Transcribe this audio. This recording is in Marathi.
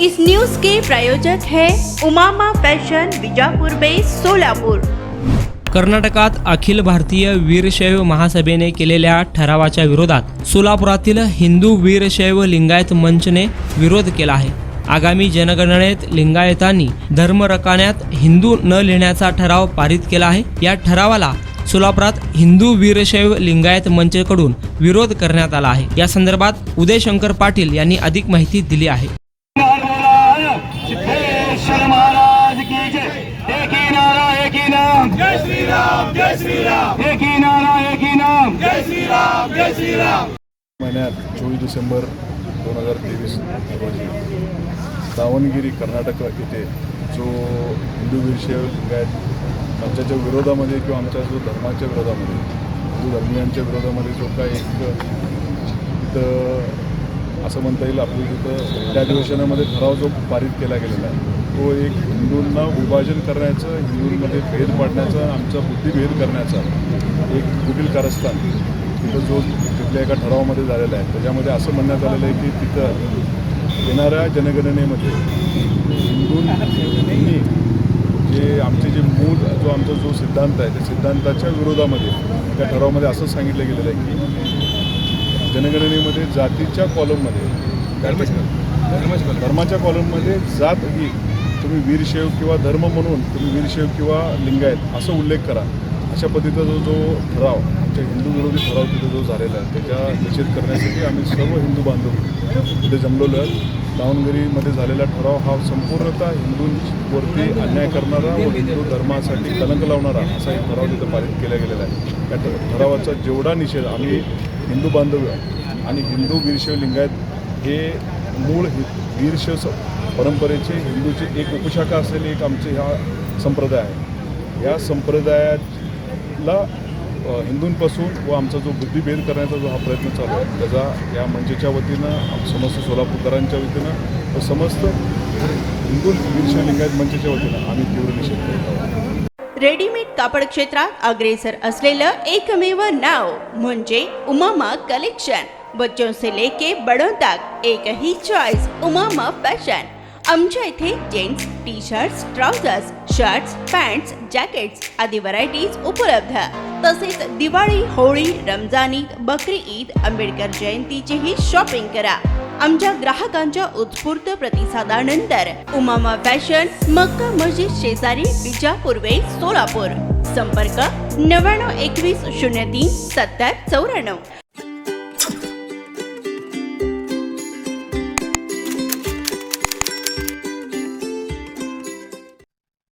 इस न्यूज के प्रायोजक है Umama fashion Bijapur base Solapur. कर्नाटकात अखिल भारतीय वीरशैव महासभेने केलेल्या ठरावाच्या विरोधात सोलापुरातील हिंदू वीरशैव लिंगायत मंचने विरोध केला आहे। आगामी जनगणनेत लिंगायतांनी धर्म रकान्यात हिंदू न लिहिण्याचा ठराव पारित केला आहे। या ठरावाला सोलापुरात हिंदू वीरशैव लिंगायत मंचकडून विरोध करण्यात आला आहे। या संदर्भात उदय शंकर पाटील यांनी अधिक माहिती दिली आहे। जय श्री राम जय श्री राम एक ही नारा एक ही नाम जय श्री राम जय श्री राम। महिन्यात 24 डिसेंबर 2023 रोजी दावणगिरी कर्नाटक येथे जो हिंदू वीरशैव लिंगायत आमच्या विरोधामध्ये किंवा आमच्या जो धर्माच्या विरोधामध्ये हिंदू धर्मियांच्या विरोधामध्ये जो काही तिथं असं म्हणता येईल आपल्या तिथं त्या अधिवेशनामध्ये ठराव जो पारित केला गेलेला आहे तो एक हिंदूंना विभाजन करण्याचं, हिंदूंमध्ये भेद पाडण्याचा, आमचा बुद्धिभेद करण्याचा एक कुटील कारस्थान तिथं जो तिथल्या एका ठरावामध्ये झालेला आहे। त्याच्यामध्ये असं म्हणण्यात आलेलं आहे की तिथं येणाऱ्या जनगणनेमध्ये हिंदूंनी जे आमचे जे मूळ जो आमचा जो सिद्धांत आहे त्या सिद्धांताच्या विरोधामध्ये त्या ठरावामध्ये असं सांगितलं गेलेलं आहे की जनगणनेमध्ये जातीच्या कॉलममध्ये धर्माच्या कॉलममध्ये जात ही तुम्ही वीरशैव किंवा धर्म म्हणून तुम्ही वीरशैव किंवा लिंगायत असं उल्लेख करा। अशा पद्धतीचा जो ठराव आमच्या हिंदू विरोधी ठराव तिथे जो झालेला आहे त्याचा निषेध करण्यासाठी आम्ही सर्व हिंदू बांधव तिथे जमलेलो आहोत। दावणगिरीमध्ये झालेला ठराव हा संपूर्णतः हिंदूंवरती अन्याय करणारा व हिंदू धर्मासाठी कलंक लावणारा असा एक ठराव तिथं पारित केला गेलेला आहे। त्या ठरावाचा जेवढा निषेध आम्ही हिंदू बांधव आणि हिंदू वीरशैव लिंगायत हे मूळ वीरशैव परंपरेचे हिंदूची एक उपशाखा असलेली एक आमचे हा संप्रदाय आहे। या संप्रदायाला हिंदूंपासून व आमचा जो बुद्धिभेद करण्याचा जो हा प्रयत्न चालू आहे त्याचा या मंचच्या वतीनं समस्त सोलापूरकरांच्या वतीनं व समस्त हिंदू वीरशैव लिंगायत मंचच्या वतीनं आम्ही तीव्र निषेध करत आहोत। रेडीमेड कापड क्षेत्रात अग्रेसर असलेलं एकमेव नाव म्हणजे उमामा कलेक्शन। बच्चों से लेके बड़ों तक एक ही चॉइस उमामा फैशन। आमच्या इथे gents T shirts, trousers, shirts, pants, jackets आदी व्हरायटीज उपलब्ध। तसेच दिवाळी, होळी, रमजान ईद, बकरी ईद, आंबेडकर जयंतीचीही शॉपिंग करा। आमच्या ग्राहकांच्या उत्स्फूर्त प्रतिसादानंतर उमामा फॅशन मक्का मस्जिद शेजारी बीजापुर वेस सोलापूर। संपर्क 99 21 03 70 94।